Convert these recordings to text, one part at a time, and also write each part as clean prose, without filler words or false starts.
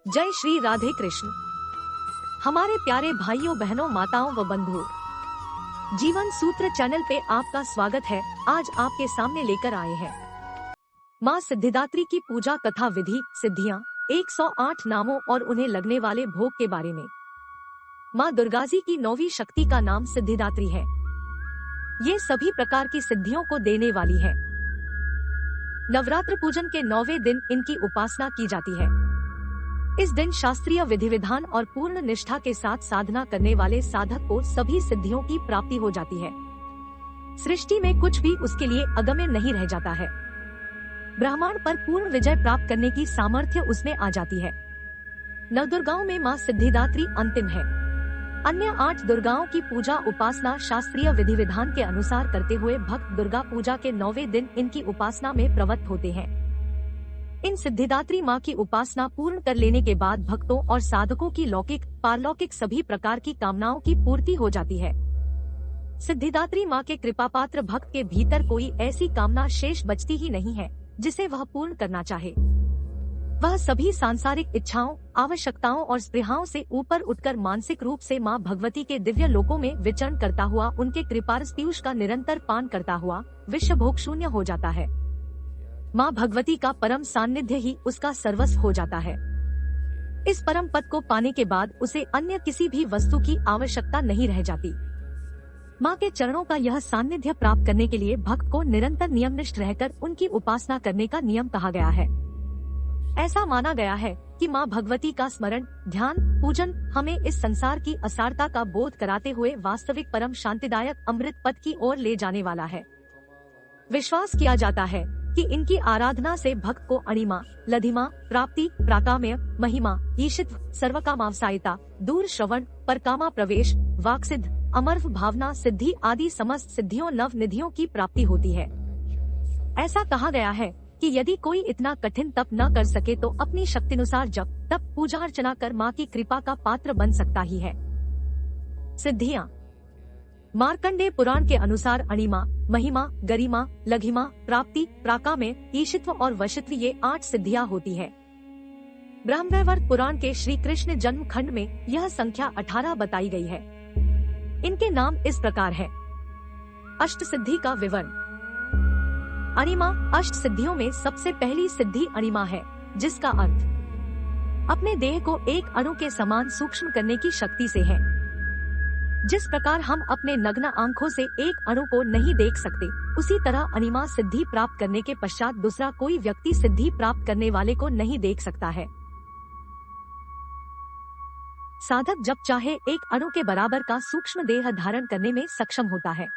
जय श्री राधे कृष्ण। हमारे प्यारे भाइयों बहनों माताओं व बंधुओं, जीवन सूत्र चैनल पे आपका स्वागत है। आज आपके सामने लेकर आए हैं माँ सिद्धिदात्री की पूजा कथा विधि, सिद्धियाँ, 108 नामों और उन्हें लगने वाले भोग के बारे में। माँ दुर्गाजी की 9वीं शक्ति का नाम सिद्धिदात्री है। ये सभी प्रकार की सिद्धियों को देने वाली है। नवरात्र पूजन के 9वें दिन इनकी उपासना की जाती है। इस दिन शास्त्रीय विधि विधान और पूर्ण निष्ठा के साथ साधना करने वाले साधक को सभी सिद्धियों की प्राप्ति हो जाती है। सृष्टि में कुछ भी उसके लिए अगम्य नहीं रह जाता है। ब्रह्मांड पर पूर्ण विजय प्राप्त करने की सामर्थ्य उसमें आ जाती है। नवदुर्गाओं में माँ सिद्धिदात्री अंतिम है। अन्य 8 दुर्गाओं की पूजा उपासना शास्त्रीय विधि विधान के अनुसार करते हुए भक्त दुर्गा पूजा के 9वें दिन इनकी उपासना में प्रवृत्त होते हैं। इन सिद्धिदात्री माँ की उपासना पूर्ण कर लेने के बाद भक्तों और साधकों की लौकिक पारलौकिक सभी प्रकार की कामनाओं की पूर्ति हो जाती है। सिद्धिदात्री माँ के कृपापात्र भक्त के भीतर कोई ऐसी कामना शेष बचती ही नहीं है जिसे वह पूर्ण करना चाहे। वह सभी सांसारिक इच्छाओं, आवश्यकताओं और स्पृहाओं से ऊपर उठकर मानसिक रूप से माँ भगवती के दिव्य लोकों में विचरण करता हुआ उनके कृपारस पीयूष का निरंतर पान करता हुआ विश्व भोग शून्य हो जाता है। माँ भगवती का परम सान्निध्य ही उसका सर्वस्व हो जाता है। इस परम पद को पाने के बाद उसे अन्य किसी भी वस्तु की आवश्यकता नहीं रह जाती। माँ के चरणों का यह सान्निध्य प्राप्त करने के लिए भक्त को निरंतर नियमनिष्ठ रहकर उनकी उपासना करने का नियम कहा गया है। ऐसा माना गया है कि माँ भगवती का स्मरण, ध्यान, पूजन हमें इस संसार की असारता का बोध कराते हुए वास्तविक परम शांतिदायक अमृत पद की ओर ले जाने वाला है। विश्वास किया जाता है कि इनकी आराधना से भक्त को अणिमा, लधिमा, प्राप्ति, प्राकाम्य, महिमा, ईशित्व, सर्वकामावसायिता, दूर श्रवण, परकामा प्रवेश, वाक्सिद्ध, अमर्व भावना सिद्धि आदि समस्त सिद्धियों नव निधियों की प्राप्ति होती है। ऐसा कहा गया है कि यदि कोई इतना कठिन तप न कर सके तो अपनी शक्तिनुसार जप, तप, पूजा अर्चना कर माँ की कृपा का पात्र बन सकता ही है। सिद्धियाँ। मार्कंडेय पुराण के अनुसार अणिमा, महिमा, गरिमा, लघिमा, प्राप्ति, प्राकाम्य, ईशित्व और वशित्व ये 8 सिद्धियां होती है। ब्रह्मवैवर्त पुराण के श्री कृष्ण जन्म खंड में यह संख्या 18 बताई गई है। इनके नाम इस प्रकार है। अष्ट सिद्धि का विवरण। अणिमा अष्ट सिद्धियों में सबसे पहली सिद्धि अणिमा है, जिसका अर्थ अपने देह को एक अणु के समान सूक्ष्म करने की शक्ति से है। जिस प्रकार हम अपने नग्न आंखों से एक अणु को नहीं देख सकते, उसी तरह अणिमा सिद्धि प्राप्त करने के पश्चात दूसरा कोई व्यक्ति सिद्धि प्राप्त करने वाले को नहीं देख सकता है। साधक जब चाहे एक अणु के बराबर का सूक्ष्म देह धारण करने में सक्षम होता है।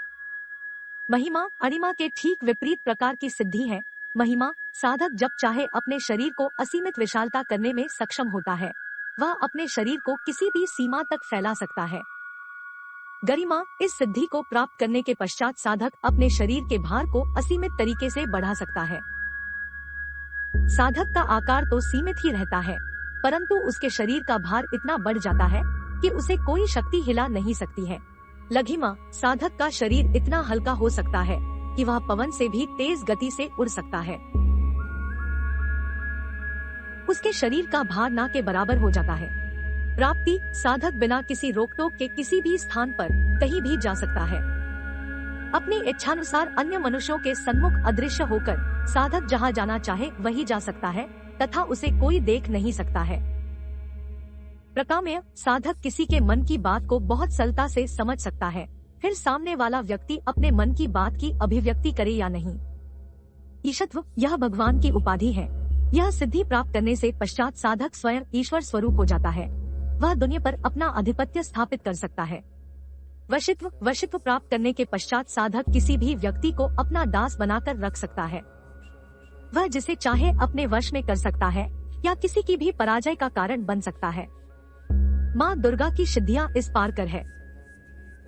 महिमा अणिमा के ठीक विपरीत प्रकार की सिद्धि है। महिमा साधक जब चाहे अपने शरीर को असीमित विशालता करने में सक्षम होता है। वह अपने शरीर को किसी भी सीमा तक फैला सकता है। गरिमा इस सिद्धि को प्राप्त करने के पश्चात साधक अपने शरीर के भार को असीमित तरीके से बढ़ा सकता है। साधक का आकार तो सीमित ही रहता है, परंतु उसके शरीर का भार इतना बढ़ जाता है कि उसे कोई शक्ति हिला नहीं सकती है। लघिमा साधक का शरीर इतना हल्का हो सकता है कि वह पवन से भी तेज गति से उड़ सकता है। उसके शरीर का भार ना के बराबर हो जाता है। प्राप्ति साधक बिना किसी रोक-टोक के किसी भी स्थान पर कहीं भी जा सकता है। अपनी इच्छानुसार अन्य मनुष्यों के सन्मुख अदृश्य होकर साधक जहां जाना चाहे वहीं जा सकता है तथा उसे कोई देख नहीं सकता है। प्रकाम्य साधक किसी के मन की बात को बहुत सरलता से समझ सकता है, फिर सामने वाला व्यक्ति अपने मन की बात की अभिव्यक्ति करे या नहीं। ईशत्व यह भगवान की उपाधि है। यह सिद्धि प्राप्त करने से पश्चात साधक स्वयं ईश्वर स्वरूप हो जाता है। वह दुनिया पर अपना आधिपत्य स्थापित कर सकता है। वशित्व प्राप्त करने के पश्चात साधक किसी भी व्यक्ति को अपना दास बनाकर रख सकता है। वह जिसे चाहे अपने वश में कर सकता है या किसी की भी पराजय का कारण बन सकता है। माँ दुर्गा की सिद्धियाँ इस पार कर है।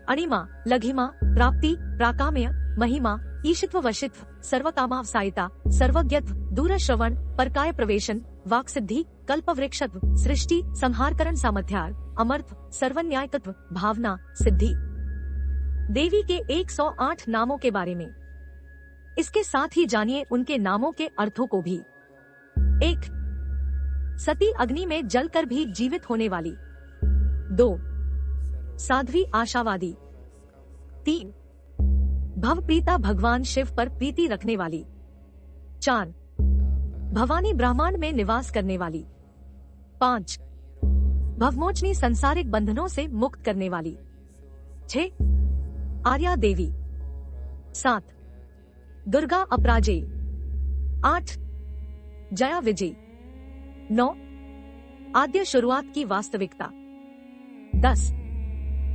अणिमा, लघिमा, प्राप्ति, प्राकाम्य, महिमा, ईशित्व, वशित्व, सर्वकामावसायिता, सर्वज्ञत्व, दूरश्रवण, परकाय प्रवेशन, वाक्सिद्धि, कल्पवृक्षत्व, सृष्टि संहारकरण सामर्थ्यार, अमर्थ, सर्वन्यायकत्व, भावना सिद्धि। देवी के 108 नामों के बारे में। इसके साथ ही जानिए उनके नामों के अर्थों को भी। 1. सती अग्नि में जलकर भी जीवित होने वाली। 2 साध्वी आशावादी। 3 भवप्रीता भगवान शिव पर प्रीति रखने वाली। 4 भवानी ब्रह्मांड में निवास करने वाली। 5 भवमोचनी संसारिक बंधनों से मुक्त करने वाली। 6 आर्या देवी। 7 दुर्गा अपराजेय। 8 जया विजय। 9 आद्य शुरुआत की वास्तविकता। 10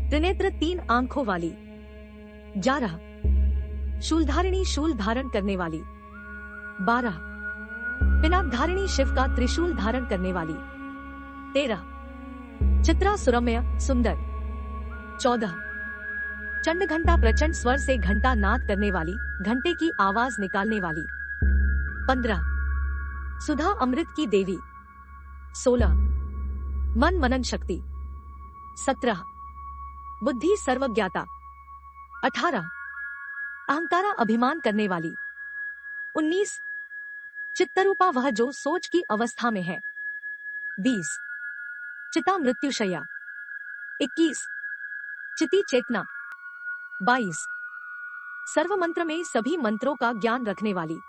त्रिनेत्र 3 आंखों वाली। 11 शूलधारिणी शूल धारण करने वाली। 12 पिनाकधारिणी शिव का त्रिशूल धारण करने वाली। 13 चित्रा सुरम्य सुंदर। 14 चंड घंटा प्रचंड स्वर से घंटा नाद करने वाली, घंटे की आवाज निकालने वाली। 15 सुधा अमृत की देवी। 16 मन मनन शक्ति। 17 बुद्धि सर्वज्ञाता। 18 अहंकारा अभिमान करने वाली। 19 चित्तरूपा वह जो सोच की अवस्था में है। 20 चिता मृत्युशया। 21 चिति चेतना। 22 सर्व मंत्र में सभी मंत्रों का ज्ञान रखने वाली।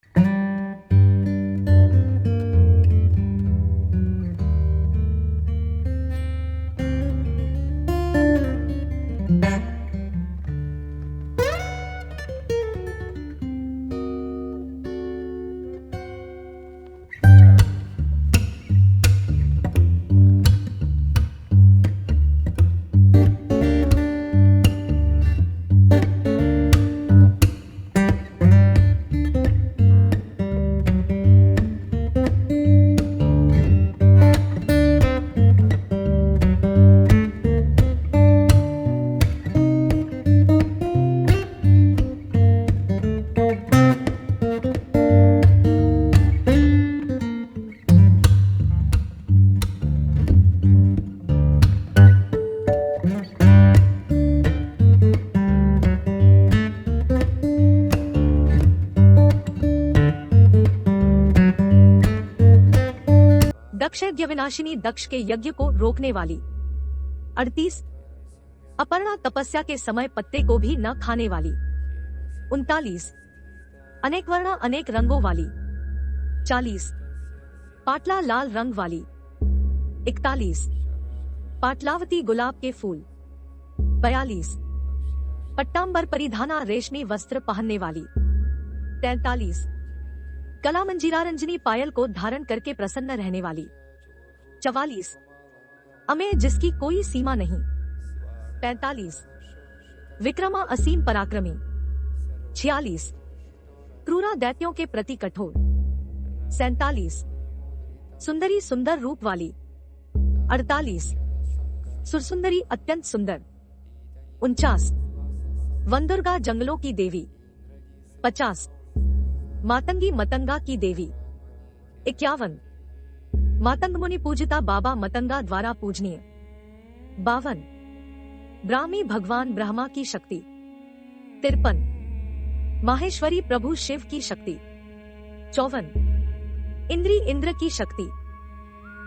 दक्ष यज्ञ विनाशिनी दक्ष के यज्ञ को रोकने वाली। 38 अपर्णा तपस्या के समय पत्ते को भी न खाने वाली। 39 अनेक वर्णा अनेक रंगों वाली। 40 पाटला लाल रंग वाली। 41 पाटलावती गुलाब के फूल। 42 पट्टांबर परिधाना रेशमी वस्त्र पहनने वाली। 43 कला मंजीरा रंजनी पायल को धारण करके प्रसन्न रहने वाली। 44 अमेय जिसकी कोई सीमा नहीं। 45 विक्रमा असीम पराक्रमी। 46 क्रूरा दैत्यों के प्रति कठोर। 47 सुंदरी सुंदर रूप वाली। 48 सुरसुंदरी अत्यंत सुंदर। 49 वनदुर्गा जंगलों की देवी। 50 मातंगी मतंगा की देवी। 51 मातंग मुनि पूजिता बाबा मतंगा द्वारा पूजनीय। 52 ब्राह्मी भगवान ब्रह्मा की शक्ति। 53 माहेश्वरी प्रभु शिव की शक्ति। 54 इंद्री इंद्र की शक्ति।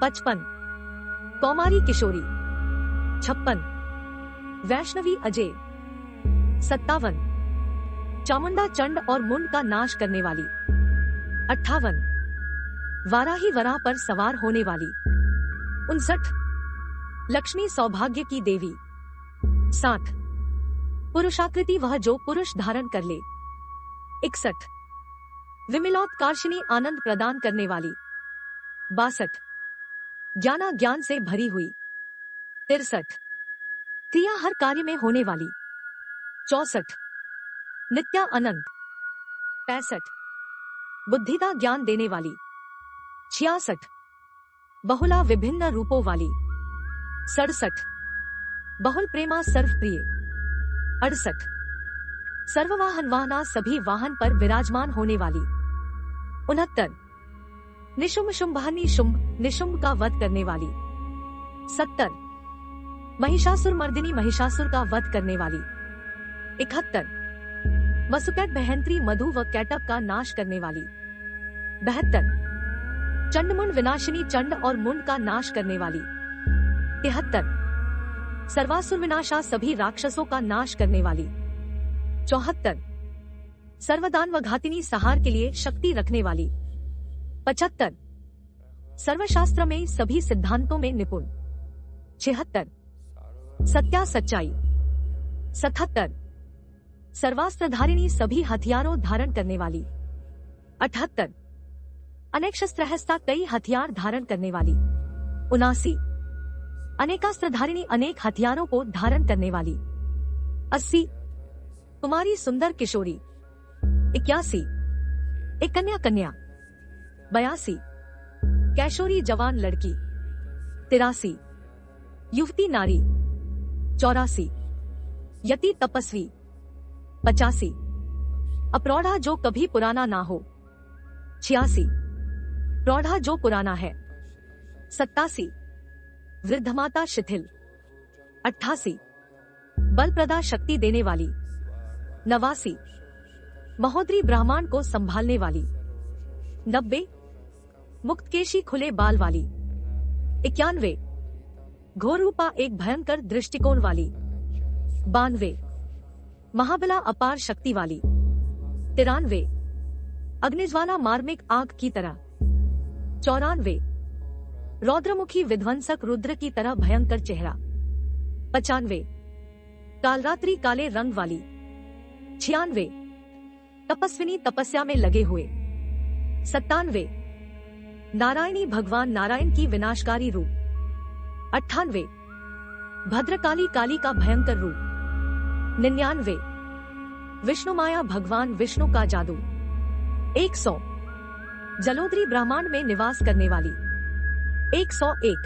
55 कौमारी किशोरी। 56 वैष्णवी अजय। 57 चामुंडा चंड और मुंड का नाश करने वाली। 58 वाराही वराह पर सवार होने वाली। 59 लक्ष्मी सौभाग्य की देवी। 60 पुरुषाकृति वह जो पुरुष धारण कर ले। 61 विमिलोत्कर्षिणी आनंद प्रदान करने वाली। 62 ज्ञाना ज्ञान से भरी हुई। 63 क्रिया हर कार्य में होने वाली। 64 नित्या अनंत। 65 बुद्धिदा ज्ञान देने वाली। 66 बहुला विभिन्न रूपों वाली। 67 बहुल प्रेमा सर्वप्रिय। 68 सर्ववाहन वाहना सभी वाहन पर विराजमान होने वाली। 69 निशुंभ शुंभानी शुंभ निशुंभ का वध करने वाली। 70 महिषासुर मर्दिनी महिषासुर का वध करने वाली। 71 वसुकैट बहंत्री मधु व कैटअप का नाश करने वाली। 72 चंडमुंड विनाशिनी, चंड और मुंड का नाश करने वाली। 73 सर्वासुर विनाशा, सभी राक्षसों का नाश करने वाली। 74 सर्वदान व घातिनी, सहार के लिए शक्ति रखने वाली। 75 सर्वशास्त्र में सभी सिद्धांतों में निपुण। 76 सत्या सच्चाई। 77 सर्वास्त्रधारिणी, सभी हथियारों धारण करने वाली। 78 अनेक शस्त्रहस्ता, कई हथियार धारण करने वाली। 79 अनेकास्त्रधारिणी, अनेक हथियारों को धारण करने वाली। 80 कुमारी सुंदर किशोरी। 81 एक कन्या कन्या। 82 कैशोरी जवान लड़की। 83 युवती नारी। 84 यति तपस्वी। 85 अप्रौढ़ा, जो कभी पुराना ना हो। 86 प्रौढ़ा, जो पुराना है। 87 वृद्धमाता शिथिल। 88 बलप्रदा, शक्ति देने वाली। 89 महोदरी, ब्राह्मण को संभालने वाली। 90 मुक्तकेशी, खुले बाल वाली। 91 घोरूपा, एक भयंकर दृष्टिकोण वाली। 92 महाबला, अपार शक्ति वाली। 93 अग्निज्वाला, मार्मिक आग की तरह। 94 रौद्रमुखी, विध्वंसक, रुद्र की तरह भयंकर चेहरा। 95 कालरात्रि, काले रंग वाली। 96 तपस्विनी, तपस्या में लगे हुए। 97 नारायणी, भगवान नारायण की विनाशकारी रूप। 98 भद्रकाली, काली का भयंकर रूप। 99 विष्णु माया, भगवान विष्णु का जादू। 100 जलोदरी, ब्रह्मांड में निवास करने वाली। 101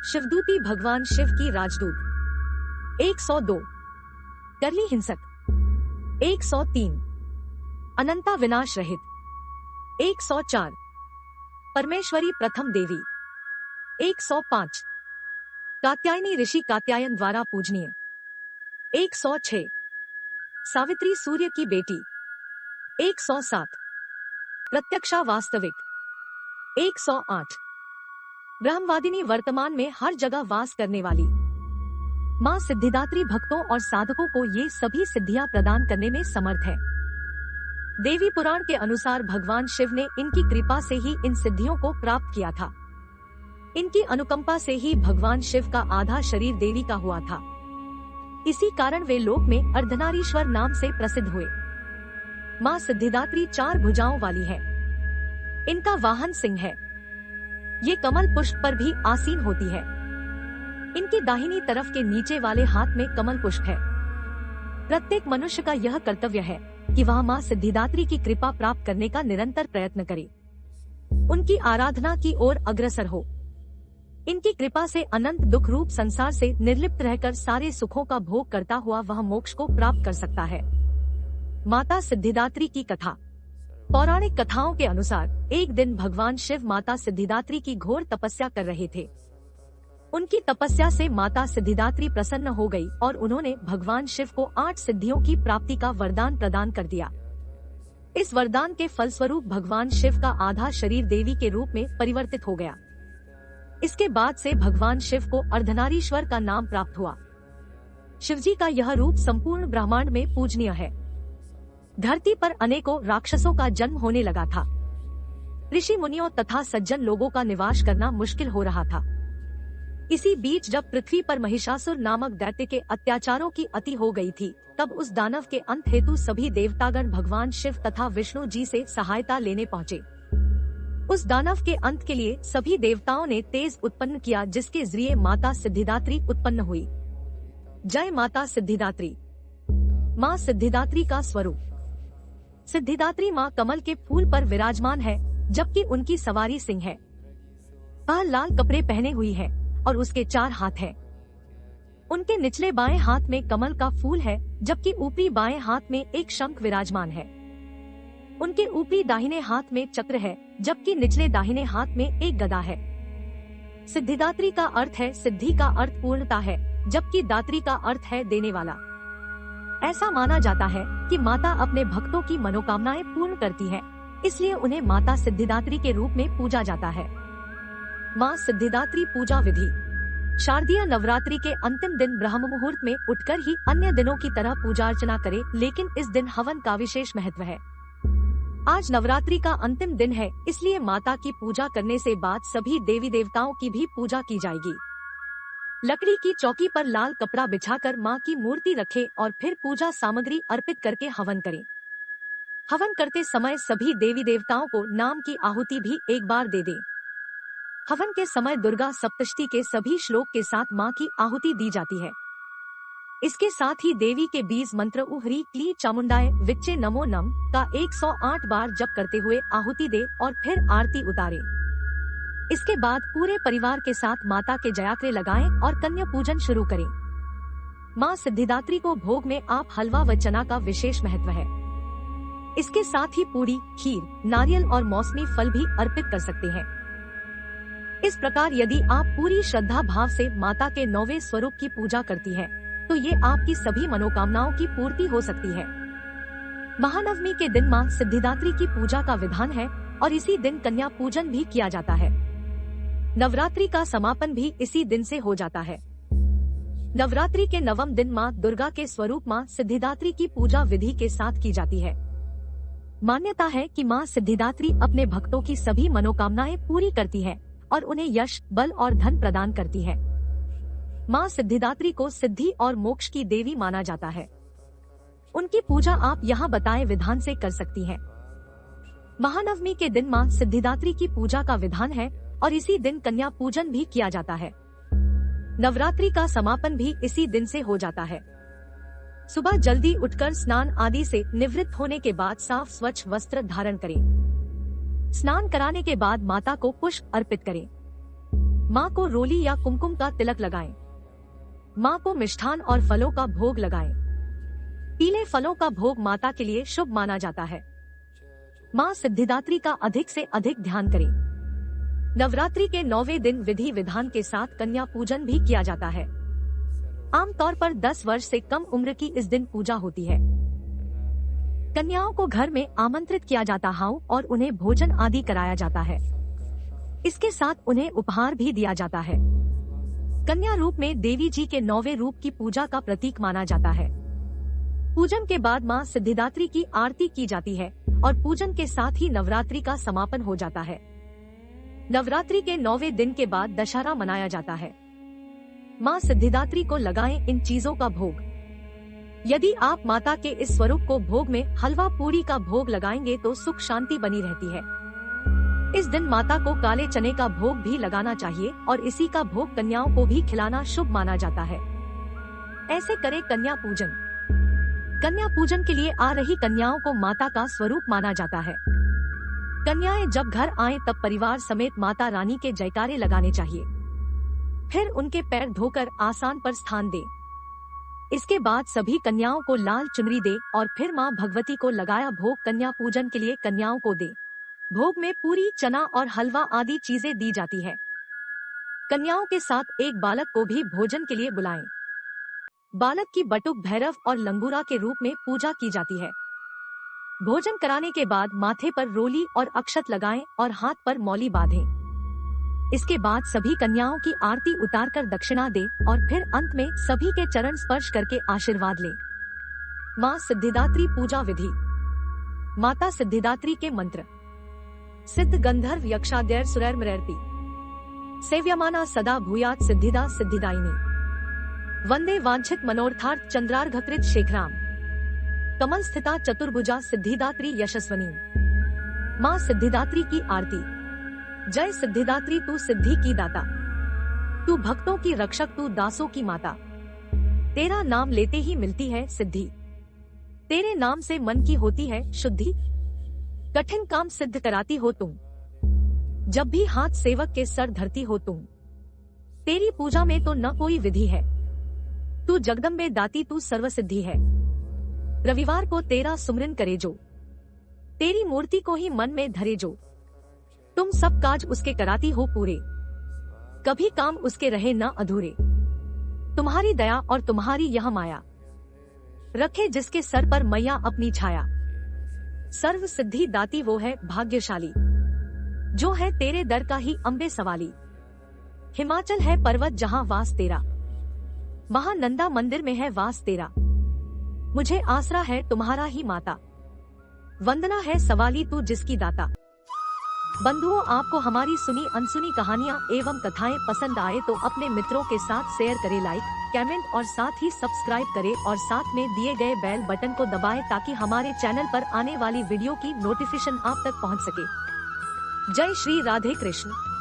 शिवदूती, भगवान शिव की राजदूत। 102 करली हिंसक। 103 अनंता, विनाश रहित। 104 परमेश्वरी, प्रथम देवी। 105 कात्यायनी, ऋषि कात्यायन द्वारा पूजनीय। 106 सावित्री, सूर्य की बेटी। 107 प्रत्यक्षा, वास्तविक। 108 ब्रह्मवादिनी, वर्तमान में हर जगह वास करने वाली। मां सिद्धिदात्री भक्तों और साधकों को ये सभी सिद्धियां प्रदान करने में समर्थ है। देवी पुराण के अनुसार भगवान शिव ने इनकी कृपा से ही इन सिद्धियों को प्राप्त किया था। इनकी अनुकंपा से ही भगवान शिव का आधा शरीर देवी का हुआ था। इसी कारण वे लोक में अर्धनारीश्वर नाम से प्रसिद्ध हुए। मां सिद्धिदात्री 4 भुजाओं वाली है। इनका वाहन सिंह है। ये कमल पुष्प पर भी आसीन होती है। इनकी दाहिनी तरफ के नीचे वाले हाथ में कमल पुष्प है। प्रत्येक मनुष्य का यह कर्तव्य है कि वह मां सिद्धिदात्री की कृपा प्राप्त करने का निरंतर प्रयत्न करे, उनकी आराधना की ओर अग्रसर हो। इनकी कृपा से अनंत दुख रूप संसार से निर्लिप्त रहकर सारे सुखों का भोग करता हुआ वह मोक्ष को प्राप्त कर सकता है। माता सिद्धिदात्री की कथा। पौराणिक कथाओं के अनुसार एक दिन भगवान शिव माता सिद्धिदात्री की घोर तपस्या कर रहे थे। उनकी तपस्या से माता सिद्धिदात्री प्रसन्न हो गई और उन्होंने भगवान शिव को 8 सिद्धियों की प्राप्ति का वरदान प्रदान कर दिया। इस वरदान के फलस्वरूप भगवान शिव का आधा शरीर देवी के रूप में परिवर्तित हो गया। इसके बाद से भगवान शिव को अर्धनारीश्वर का नाम प्राप्त हुआ। शिवजी का यह रूप संपूर्ण ब्रह्मांड में पूजनीय है। धरती पर अनेकों राक्षसों का जन्म होने लगा था। ऋषि मुनियों तथा सज्जन लोगों का निवास करना मुश्किल हो रहा था। इसी बीच जब पृथ्वी पर महिषासुर नामक दैत्य के अत्याचारों की अति हो गई थी, तब उस दानव के अंत हेतु सभी देवतागण भगवान शिव तथा विष्णु जी से सहायता लेने पहुँचे। उस दानव के अंत के लिए सभी देवताओं ने तेज उत्पन्न किया, जिसके जरिए माता सिद्धिदात्री उत्पन्न हुई। जय माता सिद्धिदात्री। माँ सिद्धिदात्री का स्वरूप। सिद्धिदात्री माँ कमल के फूल पर विराजमान है, जबकि उनकी सवारी सिंह है। वह लाल कपड़े पहने हुई है और उसके 4 हाथ हैं। उनके निचले बाएं हाथ में कमल का फूल है, जबकि ऊपरी बाएं हाथ में एक शंख विराजमान है। उनके ऊपरी दाहिने हाथ में चक्र है, जबकि निचले दाहिने हाथ में एक गदा है। सिद्धिदात्री का अर्थ है, सिद्धि का अर्थ पूर्णता है, जबकि दात्री का अर्थ है देने वाला। ऐसा माना जाता है कि माता अपने भक्तों की मनोकामनाएं पूर्ण करती है, इसलिए उन्हें माता सिद्धिदात्री के रूप में पूजा जाता है। माँ सिद्धिदात्री पूजा विधि। शारदीय नवरात्रि के अंतिम दिन ब्रह्म मुहूर्त में उठकर ही अन्य दिनों की तरह पूजा अर्चना करें, लेकिन इस दिन हवन का विशेष महत्व है। आज नवरात्रि का अंतिम दिन है, इसलिए माता की पूजा करने से बाद सभी देवी देवताओं की भी पूजा की जाएगी। लकड़ी की चौकी पर लाल कपड़ा बिछाकर माँ की मूर्ति रखें और फिर पूजा सामग्री अर्पित करके हवन करें। हवन करते समय सभी देवी देवताओं को नाम की आहुति भी एक बार दे दें। हवन के समय दुर्गा सप्तशती के सभी श्लोक के साथ माँ की आहुति दी जाती है। इसके साथ ही देवी के बीज मंत्र उ ह्री क्ली चामुंडाय विच्चे नमो नम का 108 बार जप करते हुए आहुति दे और फिर आरती उतारे। इसके बाद पूरे परिवार के साथ माता के जयात्रे लगाएं और कन्या पूजन शुरू करें। माँ सिद्धिदात्री को भोग में आप हलवा व चना का विशेष महत्व है। इसके साथ ही पूरी, खीर, नारियल और मौसमी फल भी अर्पित कर सकते हैं। इस प्रकार यदि आप पूरी श्रद्धा भाव से माता के 9वें स्वरूप की पूजा करती है, तो ये आपकी सभी मनोकामनाओं की पूर्ति हो सकती है। महानवमी के दिन माँ सिद्धिदात्री की पूजा का विधान है और इसी दिन कन्या पूजन भी किया जाता है। नवरात्रि का समापन भी इसी दिन से हो जाता है। नवरात्रि के 9वें दिन माँ दुर्गा के स्वरूप माँ सिद्धिदात्री की पूजा विधि के साथ की जाती है। मान्यता है कि माँ सिद्धिदात्री अपने भक्तों की सभी मनोकामनाएं पूरी करती है और उन्हें यश, बल और धन प्रदान करती है। माँ सिद्धिदात्री को सिद्धि और मोक्ष की देवी माना जाता है। उनकी पूजा आप यहाँ बताए विधान से कर सकती हैं। महानवमी के दिन माँ सिद्धिदात्री की पूजा का विधान है और इसी दिन कन्या पूजन भी किया जाता है। नवरात्रि का समापन भी इसी दिन से हो जाता है। सुबह जल्दी उठकर स्नान आदि से निवृत्त होने के बाद साफ स्वच्छ वस्त्र धारण करें। स्नान कराने के बाद माता को पुष्प अर्पित करें। माँ को रोली या कुमकुम का तिलक लगाएं। माँ को मिष्ठान और फलों का भोग लगाएं। पीले फलों का भोग माता के लिए शुभ माना जाता है। माँ सिद्धिदात्री का अधिक से अधिक ध्यान करें। नवरात्रि के 9वें दिन विधि विधान के साथ कन्या पूजन भी किया जाता है। आमतौर पर 10 वर्ष से कम उम्र की इस दिन पूजा होती है। कन्याओं को घर में आमंत्रित किया जाता है और उन्हें भोजन आदि कराया जाता है। इसके साथ उन्हें उपहार भी दिया जाता है। कन्या रूप में देवी जी के 9वें रूप की पूजा का प्रतीक माना जाता है। पूजन के बाद माँ सिद्धिदात्री की आरती की जाती है और पूजन के साथ ही नवरात्रि का समापन हो जाता है। नवरात्रि के 9वें दिन के बाद दशहरा मनाया जाता है। माँ सिद्धिदात्री को लगाएं इन चीजों का भोग। यदि आप माता के इस स्वरूप को भोग में हलवा पूरी का भोग लगाएंगे तो सुख शांति बनी रहती है। इस दिन माता को काले चने का भोग भी लगाना चाहिए और इसी का भोग कन्याओं को भी खिलाना शुभ माना जाता है। ऐसे करें कन्या पूजन। कन्या पूजन के लिए आ रही कन्याओं को माता का स्वरूप माना जाता है। कन्याएं जब घर आएं तब परिवार समेत माता रानी के जयकारे लगाने चाहिए। फिर उनके पैर धोकर आसन पर स्थान दे। इसके बाद सभी कन्याओं को लाल चुनरी दे और फिर माँ भगवती को लगाया भोग कन्या पूजन के लिए कन्याओं को दे। भोग में पूरी, चना और हलवा आदि चीजें दी जाती है। कन्याओं के साथ एक बालक को भी भोजन के लिए बुलाएं। बालक की बटुक, भैरव और लंगूरा के रूप में पूजा की जाती है। भोजन कराने के बाद माथे पर रोली और अक्षत लगाएं और हाथ पर मौली बांधें। इसके बाद सभी कन्याओं की आरती उतारकर दक्षिणा दे और फिर अंत में सभी के चरण स्पर्श करके आशीर्वाद ले। माँ सिद्धिदात्री पूजा विधि। माता सिद्धिदात्री के मंत्र। सिद्ध गंधर्व यक्षाद्यैर सुरैर्मरैर्पि सेव्यमाना सदा भूयात् सिद्धिदा सिद्धिदायिनी वंदे वांछित मनोर्थार्थ चंद्रार्घकृत शेखराम कमल स्थिता चतुर्भुजा सिद्धिदात्री यशस्वनी। माँ सिद्धिदात्री की आरती। जय सिद्धिदात्री, तू सिद्धि की दाता, तू भक्तों की रक्षक, तू दासों की माता। तेरा नाम लेते ही मिलती है सिद्धि। तेरे नाम से मन की होती है शुद्धि। कठिन काम सिद्ध कराती हो तुम, जब भी हाथ सेवक के सर धरती हो तुम। तेरी पूजा में तो न कोई विधि है, तू जगदम्बे दाती, तू सर्वसिद्धि है। रविवार को तेरा सुमरन करे जो, तेरी मूर्ति को ही मन में धरे जो। तुम सब काज उसके कराती हो पूरे, कभी काम उसके रहे न अधूरे। तुम्हारी दया और तुम्हारी यह माया, रखे जिसके सर पर मैया अपनी छाया। सर्व सिद्धि दाती वो है भाग्यशाली, जो है तेरे दर का ही अम्बे सवाली। हिमाचल है पर्वत जहाँ वास तेरा, वहाँ नंदा मंदिर में है वास तेरा। मुझे आसरा है तुम्हारा ही माता, वंदना है सवाली तू जिसकी दाता। बंधुओं, आपको हमारी सुनी अनसुनी कहानियाँ एवं कथाएं पसंद आए तो अपने मित्रों के साथ शेयर करें, लाइक, कमेंट और साथ ही सब्सक्राइब करें और साथ में दिए गए बेल बटन को दबाएं ताकि हमारे चैनल पर आने वाली वीडियो की नोटिफिकेशन आप तक पहुंच सके। जय श्री राधे कृष्ण।